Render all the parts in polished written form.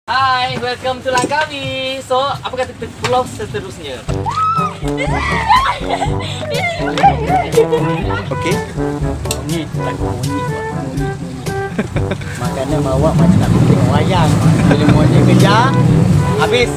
Hai, welcome to Langkawi. So, apa kata pulau seterusnya? Okey. Ni tak bunyi buat bunyi. Makanya bawa macam nak tengok wayang. Bila bunyi kejar, habis.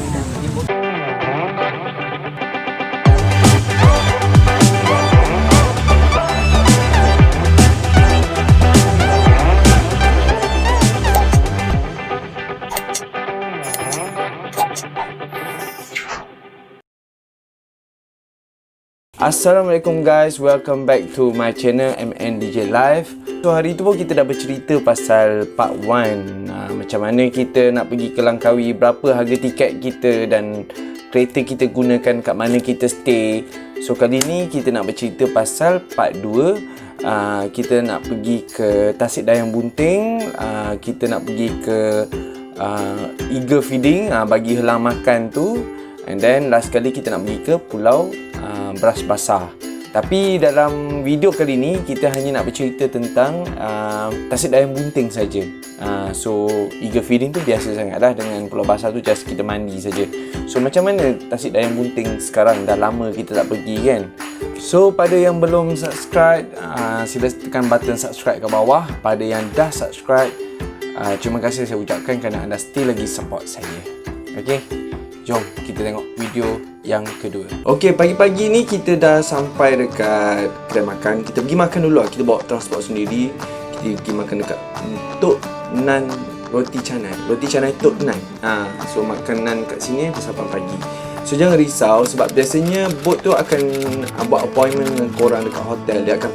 Assalamualaikum guys, welcome back to my channel MN DJ Live. So hari tu pun kita dah bercerita pasal part 1, macam mana kita nak pergi ke Langkawi, berapa harga tiket kita dan kereta kita gunakan, kat mana kita stay. So kali ni kita nak bercerita pasal part 2. Kita nak pergi ke Tasik Dayang Bunting, kita nak pergi ke eagle feeding, bagi helang makan tu. And then last kali kita nak pergi ke Pulau Beras Basah. Tapi dalam video kali ni kita hanya nak bercerita tentang Tasik Dayang Bunting saja. So eagle feeding tu biasa sangatlah, dengan Pulau Basah tu just kita mandi saja. So macam mana Tasik Dayang Bunting sekarang, dah lama kita tak pergi kan. So pada yang belum subscribe, sila tekan button subscribe kat bawah. Pada yang dah subscribe, terima kasih saya ucapkan kerana anda still lagi support saya. Okay, jom kita tengok video yang kedua. Okey, pagi-pagi ni kita dah sampai dekat kedai makan. Kita pergi makan dulu lah. Kita bawa transport sendiri. Kita pergi makan dekat Tok Nan Roti Canai. Roti Canai Tok Nan. So makanan kat sini pada 8 pagi. So jangan risau sebab biasanya bot tu akan buat appointment dengan korang dekat hotel. Dia akan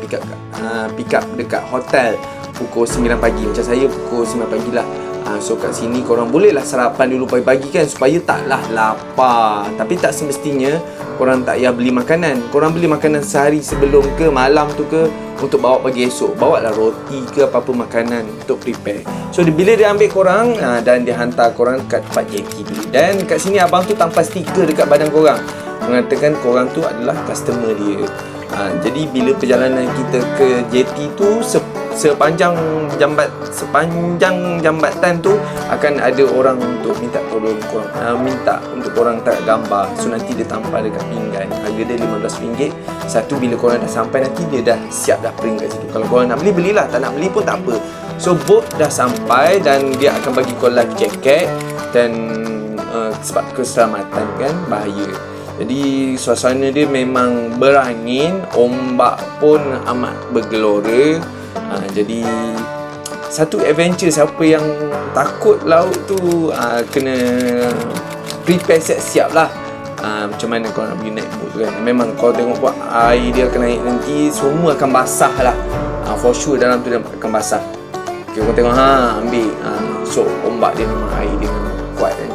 pick up dekat hotel pukul 9 pagi. Macam saya pukul 9 pagi lah. So kat sini korang bolehlah sarapan dulu pagi-pagi kan, supaya taklah lapar. Tapi tak semestinya korang tak payah beli makanan. Korang beli makanan sehari sebelum ke malam tu ke, untuk bawa pagi esok. Bawa lah roti ke apa-apa makanan untuk prepare. So bila dia ambil korang, dan dia hantar korang kat tempat JT dulu. Dan kat sini abang tu tampal stiker dekat badan korang, mengatakan korang tu adalah customer dia. Jadi bila perjalanan kita ke JT tu, sepanjang jambatan tu akan ada orang untuk minta tolong korang, minta untuk korang tak gambar. So nanti dia tampal dekat pinggan. Harga dia RM15. Satu, bila korang dah sampai nanti dia dah siap dah print kat situ. Kalau korang nak beli, belilah. Tak nak beli pun tak apa. So boat dah sampai dan dia akan bagi korang life jacket. Dan sebab keselamatan kan, bahaya. Jadi suasana dia memang berangin, ombak pun amat bergelora. Jadi satu adventure. Siapa yang takut laut tu kena prepare siap-siap lah. Macam mana kau nak pergi naik boat tu kan. Memang kau tengok buat air dia akan naik nanti, semua akan basah lah. For sure dalam tu dia akan basah. Okay, kau tengok ambil. So ombak dia memang, air dia memang kuat kan.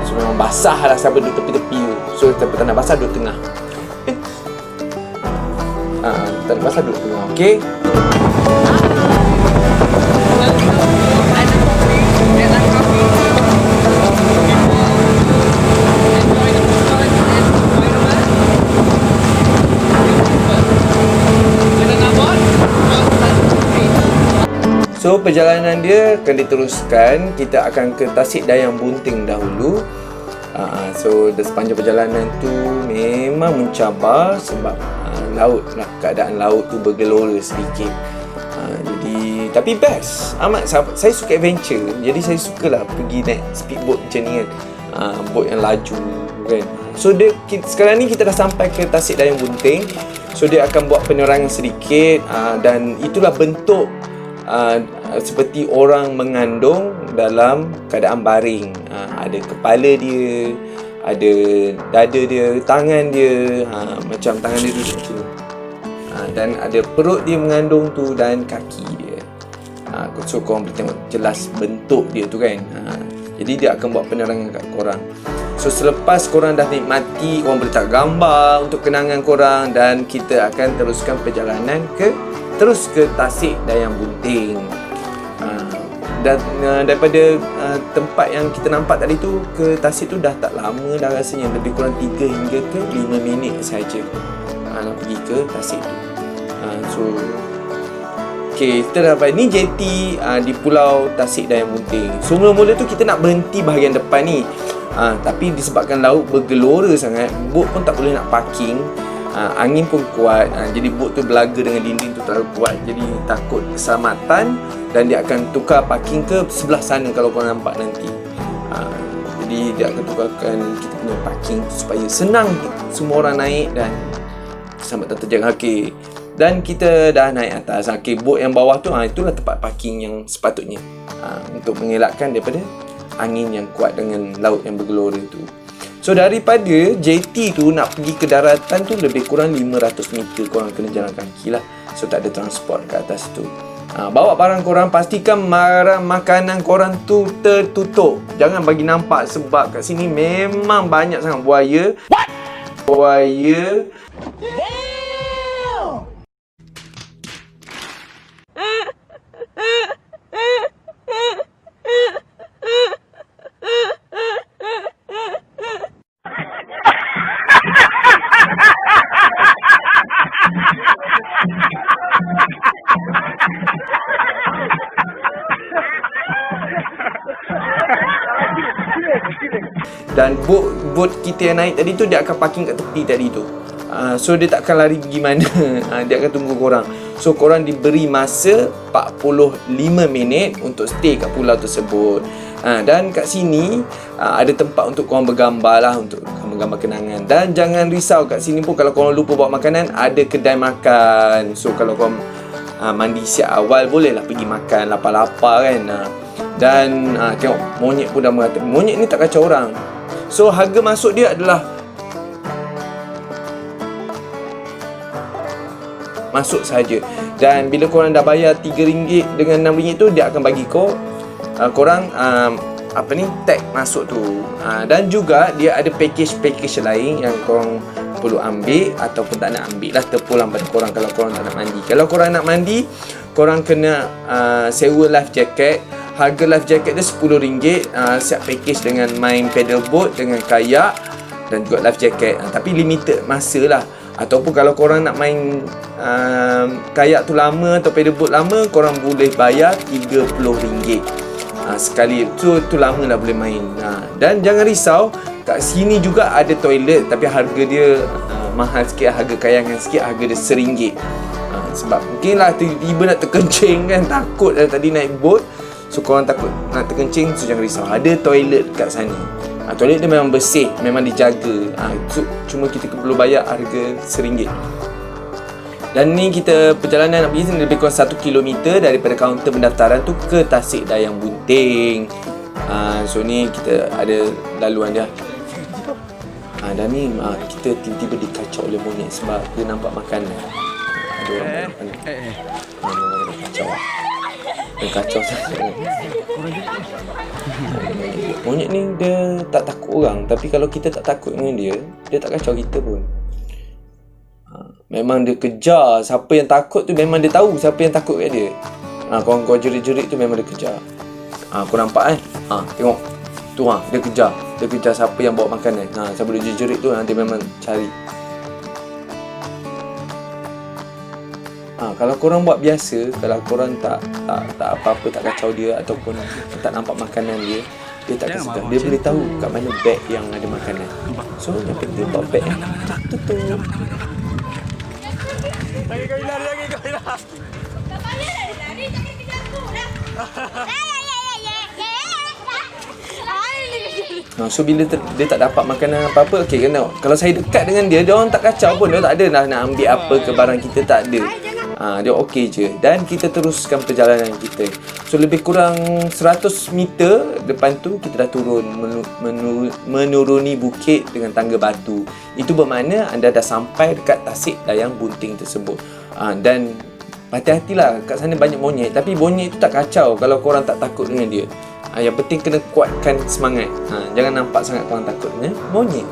So memang basah lah siapa duduk tepi-tepi tu. So siapa tak nak basah duduk tengah. Tak nak basah duduk tengah. Okay. So perjalanan dia akan diteruskan. Kita akan ke Tasik Dayang Bunting dahulu. So sepanjang perjalanan tu memang mencabar sebab laut lah, keadaan laut tu bergelora sedikit. Jadi tapi best amat. Saya suka adventure, jadi saya sukalah pergi naik speedboat macam ni kan. Boat yang laju kan. So sekarang ni kita dah sampai ke Tasik Dayang Bunting. So dia akan buat penerangan sedikit, dan itulah bentuk seperti orang mengandung dalam keadaan baring. Ada kepala dia, ada dada dia, tangan dia, macam tangan dia duduk macam ni, dan ada perut dia mengandung tu, dan kaki dia. So korang boleh tengok jelas bentuk dia tu kan. Jadi dia akan buat penerangan kat korang. So selepas korang dah nikmati, korang boleh tak gambar untuk kenangan korang. Dan kita akan teruskan perjalanan terus ke Tasik Dayang Bunting. Dan daripada tempat yang kita nampak tadi tu ke Tasik tu dah tak lama dah rasanya. Lebih kurang 3 hingga ke 5 minit saja nak pergi ke Tasik tu. So ok, Okey, kita dah dapat ni jeti di Pulau Tasik Dayang Bunting. So mula-mula tu kita nak berhenti bahagian depan ni. Tapi disebabkan laut bergelora sangat, bot pun tak boleh nak parking. Angin pun kuat, jadi bot tu belaga dengan dinding tu terlalu kuat. Jadi takut keselamatan dan dia akan tukar parking ke sebelah sana kalau korang nampak nanti. Jadi dia akan tukarkan kita punya parking supaya senang semua orang naik dan selamat terjang. Okey. Dan kita dah naik atas. Okey, bot yang bawah tu itulah tempat parking yang sepatutnya. Untuk mengelakkan daripada angin yang kuat dengan laut yang bergelora tu. So daripada jeti tu nak pergi ke daratan tu lebih kurang 500 meter korang kena jalan kaki lah. So tak ada transport ke atas tu. Bawa barang korang, pastikan barang makanan korang tu tertutup. Jangan bagi nampak sebab kat sini memang banyak sangat buaya. Buaya. Dan bot kita yang naik tadi tu dia akan parking kat tepi tadi tu. So dia tak akan lari pergi mana. Dia akan tunggu korang. So korang diberi masa 45 minit untuk stay kat pulau tersebut. Dan kat sini ada tempat untuk korang bergambar lah, untuk menggambar kenangan. Dan jangan risau, kat sini pun kalau korang lupa bawa makanan, ada kedai makan. So kalau korang mandi siap awal, bolehlah pergi makan lapar-lapar kan. Dan tengok monyet pun dah merata. Monyet ni tak kacau orang. So harga masuk dia adalah masuk saja. Dan bila korang dah bayar RM3 dengan RM6 tu, dia akan bagi korang tag masuk tu. Dan juga dia ada package lain yang korang perlu ambil ataupun tak nak ambil lah, terpulang pada korang kalau korang tak nak mandi. Kalau korang nak mandi, korang kena sewa life jacket. Harga life jacket dia RM10. Siap package dengan main pedal boat, dengan kayak dan juga life jacket. Tapi limited masa lah. Ataupun kalau korang nak main kayak tu lama atau pedal boat lama, korang boleh bayar RM30 sekali. Tu lama lah boleh main. Dan jangan risau, kat sini juga ada toilet, tapi harga dia mahal sikit, harga kayangan sikit, harga dia RM1. Sebab mungkin lah tiba-tiba nak terkencing kan, takut tadi naik boat. So korang takut nak terkencing, so jangan risau, ada toilet kat sana. Toilet dia memang bersih, memang dijaga. So, cuma kita perlu bayar harga RM1. Dan ni kita perjalanan nak pergi lebih kurang 1 km daripada kaunter pendaftaran tu ke Tasik Dayang Bunting. So ni kita ada laluan dia. Dan ni kita tiba-tiba dikacau oleh monyet sebab dia nampak makanan. Ada orang makan. Kacau. Kacau sangat. Monyet ni dia tak takut orang, tapi kalau kita tak takut dengan dia, dia tak kacau kita pun. Memang dia kejar siapa yang takut tu, memang dia tahu siapa yang takut kat dia. Kau jerit-jerit tu memang dia kejar. Kau nampak kan? Tengok. Tu dia kejar siapa yang bawa makanan. Siapa dia jerit tu, dia memang cari. Kalau korang buat biasa, kalau korang tak apa-apa, tak kacau dia ataupun tak nampak makanan dia, dia tak akan sedar. Dia boleh tahu kat mana beg yang ada makanan. So yang penting bawa beg yang tutup. Lagi kau hilang. Tak payah lari, jangan kejar aku dah. So bila dia tak dapat makanan apa-apa, okey kan, kalau saya dekat dengan dia, dia orang tak kacau pun, dia tak ada nak ambil apa ke barang kita, tak ada. Dia okey je. Dan kita teruskan perjalanan kita. So lebih kurang 100 meter depan tu kita dah turun menuruni bukit dengan tangga batu. Itu bermakna anda dah sampai dekat Tasik Dayang Bunting tersebut. Dan hati-hatilah, kat sana banyak monyet. Tapi monyet tu tak kacau kalau korang tak takut dengan dia. Yang penting kena kuatkan semangat. Jangan nampak sangat korang takut dengan monyet.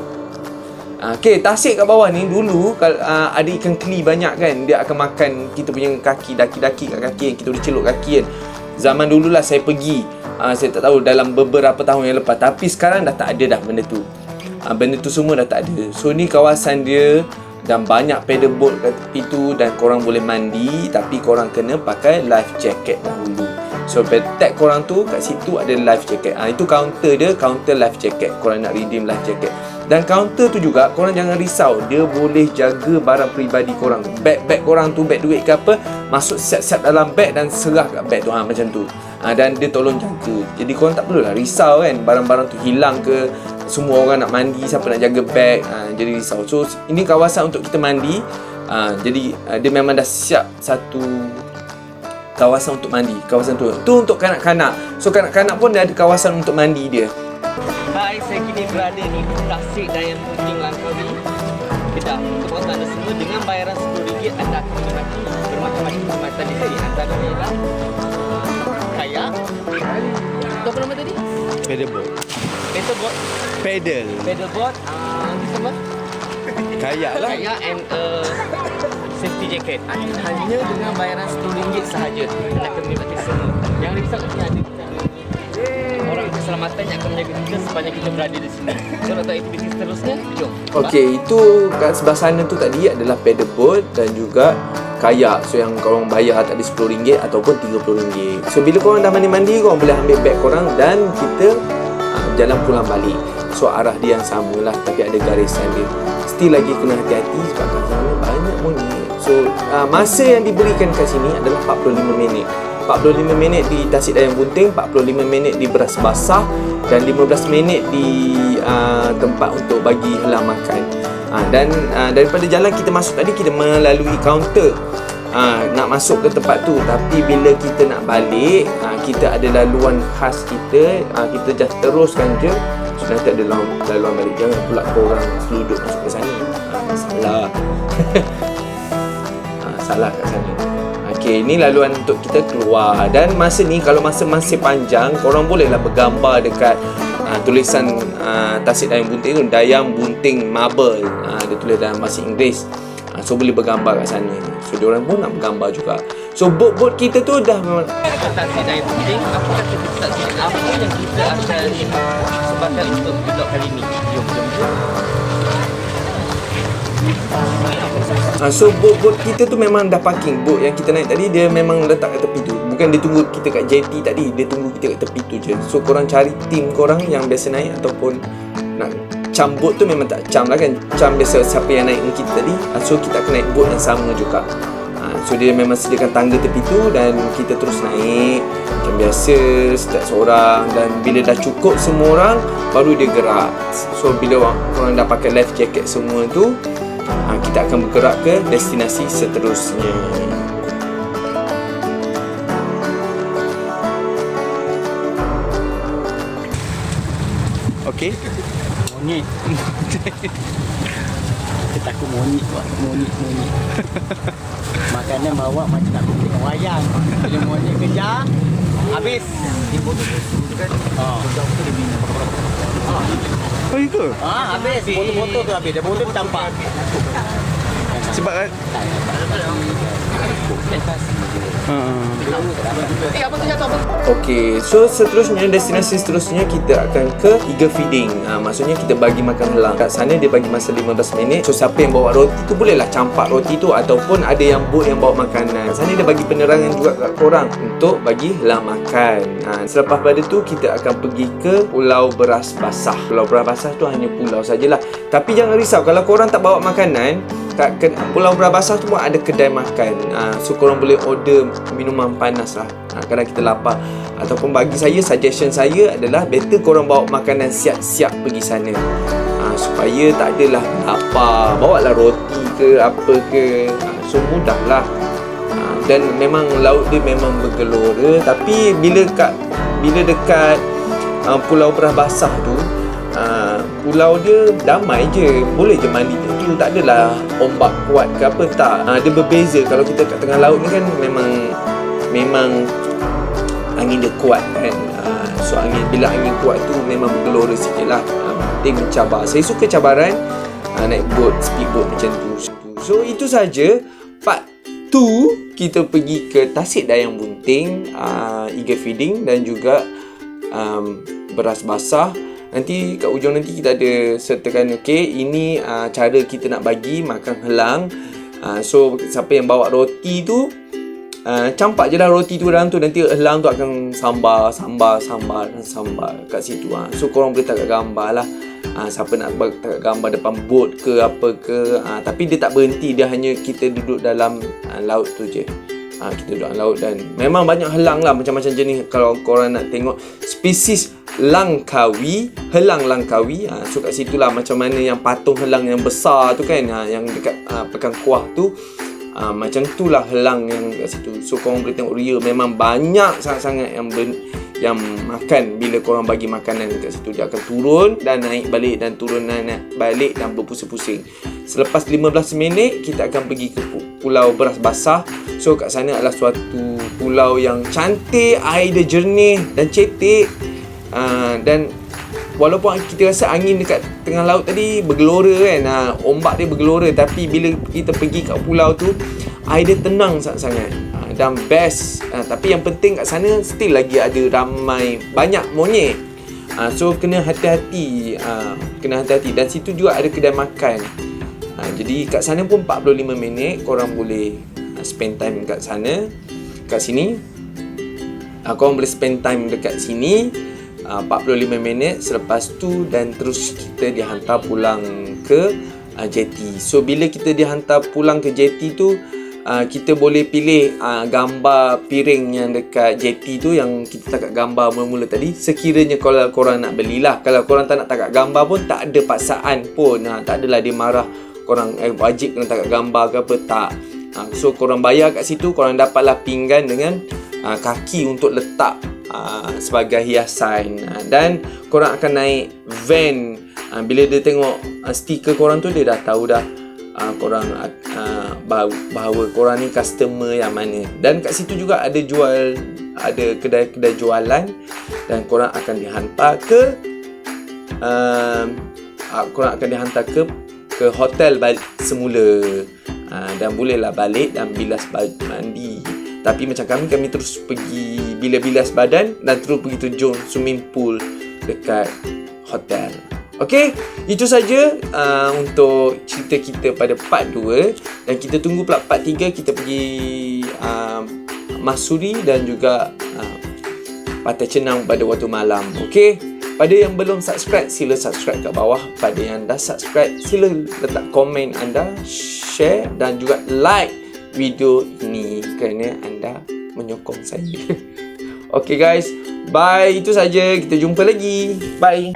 Okey, Tasik kat bawah ni dulu ada ikan keli banyak kan. Dia akan makan kita punya kaki, daki-daki kat kaki yang kita boleh celuk kaki kan. Zaman dululah saya pergi. Saya tak tahu dalam beberapa tahun yang lepas. Tapi sekarang dah tak ada dah benda tu. Benda tu semua dah tak ada. So ni kawasan dia Dan banyak paddleboat kat tepi tu dan korang boleh mandi, tapi korang kena pakai life jacket dahulu. So tag korang tu kat situ ada life jacket. Itu counter dia, counter life jacket. Korang nak redeem life jacket. Dan counter tu juga korang jangan risau, dia boleh jaga barang peribadi korang. Beg korang tu, beg duit ke apa, masuk siap-siap dalam beg dan serah kat beg tu, macam tu. Dan dia tolong jaga. Jadi korang tak perlulah risau kan, barang-barang tu hilang ke, semua orang nak mandi, siapa nak jaga beg, jadi risau. So ini kawasan untuk kita mandi. Jadi dia memang dah siap satu kawasan untuk mandi. Kawasan tu untuk kanak-kanak. So kanak-kanak pun dia ada kawasan untuk mandi dia. Hai, saya kini berada di Tasik Dayang Bunting Langkawi. Kedah. Untuk pengetahuan anda semua, dengan bayaran RM10 anda akan menikmati bermacam-macam perkhidmatan di sini. Antaranya ialah kayak. Itu apa nama tadi? Paddleboat. Paddleboat. Paddleboat. Apa? Kayak lah. Kayak and safety jacket. Hanya dengan bayaran RM10 sahaja anda akan menikmati semua. Yang risau ni ada orang keselamatan yang akan menjaga kita sepanjang kita berada di sini. So nak tahu aktiviti seterusnya? Jom. Okey, itu kat sebelah sana tu tadi adalah paddleboat dan juga kayak. So yang korang bayar tadi RM10 ataupun RM30. So bila korang dah mandi-mandi, korang boleh ambil beg korang dan kita jalan pulang balik. So arah dia yang samalah, tapi ada garisan dia. Still lagi kena hati-hati sebab kat sana banyak monyet. So masa yang diberikan kat sini adalah 45 minit. 45 minit di Tasik Dayang Bunting, 45 minit di Beras Basah dan 15 minit di tempat untuk bagi helang makan. Dan daripada jalan kita masuk tadi, kita melalui kaunter nak masuk ke tempat tu. Tapi bila kita nak balik, kita ada laluan khas kita. Kita just teruskan je. So nanti ada laluan balik. Jangan pula korang seluduk masuk ke sana. Salah. Salah kat sana. Okey, ni laluan untuk kita keluar. Dan masa ni, kalau masa masih panjang, korang bolehlah bergambar dekat tulisan Tasik Dayang Bunting tu, Dayang Bunting Marble. Dia tulis dalam bahasa Inggeris. So boleh bergambar kat sana. So diorang pun nak bergambar juga. So boat kita tu dah memang Tasik Dayang Bunting. Apa kata kita apa yang kita akan sebabkan untuk vlog kali ni? Jom. So boat kita tu memang dah parking. Boat yang kita naik tadi, dia memang letak kat tepi tu. Bukan dia tunggu kita kat jetty tadi, dia tunggu kita kat tepi tu je. So korang cari team korang yang biasa naik ataupun nak cam boat tu, memang tak cam lah kan. Cam biasa siapa yang naik dengan kita tadi. So kita akan naik boat yang sama juga. So dia memang sediakan tangga tepi tu dan kita terus naik macam biasa, setiap seorang. Dan bila dah cukup semua orang, baru dia gerak. So bila korang dah pakai life jacket semua tu, kita akan bergerak ke destinasi seterusnya. Okey. Monyet. Kita takut monyet buat monyet. Makanan bawa macam nak pergi tengok wayang. Bila monyet kejar, habis. Oh itu? Habis. Botol-botol tu habis. Dah botol campak. Sebab Apa tu jatuh? Okey, so seterusnya, destinasi seterusnya kita akan ke Eagle Feeding. Maksudnya kita bagi makan helang. Kat sana dia bagi masa 15 minit. So siapa yang bawa roti tu bolehlah campak roti tu, ataupun ada yang boat yang bawa makanan. Sana dia bagi penerangan juga kat korang untuk bagi helang makan. Selepas pada tu kita akan pergi ke Pulau Beras Basah. Pulau Beras Basah tu hanya pulau sajalah. Tapi jangan risau, kalau korang tak bawa makanan, kat Pulau Beras Basah tu pun ada kedai makan. So korang boleh order minuman panas lah kadang kita lapar. Ataupun bagi saya, suggestion saya adalah better korang bawa makanan siap-siap pergi sana, supaya tak adalah lapar. Bawa lah roti ke apa ke, so mudah lah. Dan memang laut dia memang bergelora. Tapi bila dekat Pulau Beras Basah tu, pulau dia damai je, boleh je mandi tu, tak adalah ombak kuat ke apa, tak. Dia berbeza. Kalau kita kat tengah laut ni kan memang angin dia kuat kan. So bila angin kuat tu memang bergelora sikit lah. Penting mencabar. Saya suka cabaran naik boat, speedboat macam tu. So itu saja part 2 kita pergi ke Tasik Dayang Bunting, Eagle Feeding dan juga Beras Basah. Nanti kat ujung nanti kita ada sertakan, okey, ini cara kita nak bagi makan helang. So siapa yang bawa roti tu, campak je lah roti tu dalam tu. Nanti helang tu akan sambar kat situ. So korang boleh tangkap gambar lah. Siapa nak tangkap gambar depan bot ke apa ke. Tapi dia tak berhenti, dia hanya kita duduk dalam laut tu je. Kita duduk dalam laut dan memang banyak helang lah, macam-macam jenis. Kalau korang nak tengok spesies Langkawi, helang Langkawi, so kat situ lah macam mana yang patung helang yang besar tu kan, yang dekat Pekan Kuah tu, macam tu lah helang yang kat situ. So korang boleh tengok real, memang banyak sangat-sangat yang makan. Bila korang bagi makanan kat situ, dia akan turun dan naik balik dan turun dan naik balik dan berpusing-pusing. Selepas 15 minit kita akan pergi ke Pulau Beras Basah. So kat sana adalah suatu pulau yang cantik, air dia jernih dan cetek. Dan walaupun kita rasa angin dekat tengah laut tadi bergelora kan, ombak dia bergelora, tapi bila kita pergi kat pulau tu, air dia tenang sangat-sangat dan best. Tapi yang penting kat sana still lagi ada banyak monyet. So kena hati-hati, dan situ juga ada kedai makan. Jadi kat sana pun 45 minit korang boleh spend time kat sana. Kat sini korang boleh spend time dekat sini 45 minit. Selepas tu dan terus kita dihantar pulang ke jetty. So bila kita dihantar pulang ke jetty tu, kita boleh pilih gambar piring yang dekat jetty tu, yang kita tangkap gambar mula-mula tadi. Sekiranya kalau korang nak belilah. Kalau korang tak nak tangkap gambar pun tak ada paksaan pun. Tak adalah dia marah korang wajib kena tangkap gambar ke apa, tak. So korang bayar kat situ, korang dapatlah pinggan dengan kaki untuk letak sebagai hiasan. Dan korang akan naik van. Bila dia tengok stiker korang tu, dia dah tahu dah korang bahawa korang ni customer yang mana. Dan kat situ juga ada kedai-kedai jualan, dan korang akan dihantar ke hotel balik semula. Dan bolehlah balik dan bilas mandi. Tapi macam kami terus pergi bila bilas badan dan terus pergi terjun swimming pool dekat hotel. Okey, itu saja untuk cerita kita pada part 2. Dan kita tunggu pula part 3, kita pergi Masuri dan juga Pantai Cenang pada waktu malam. Okey, pada yang belum subscribe, sila subscribe kat bawah. Pada yang dah subscribe, sila letak komen anda, share dan juga like video ini kerana anda menyokong saya. Okey guys, bye. Itu saja, kita jumpa lagi. Bye.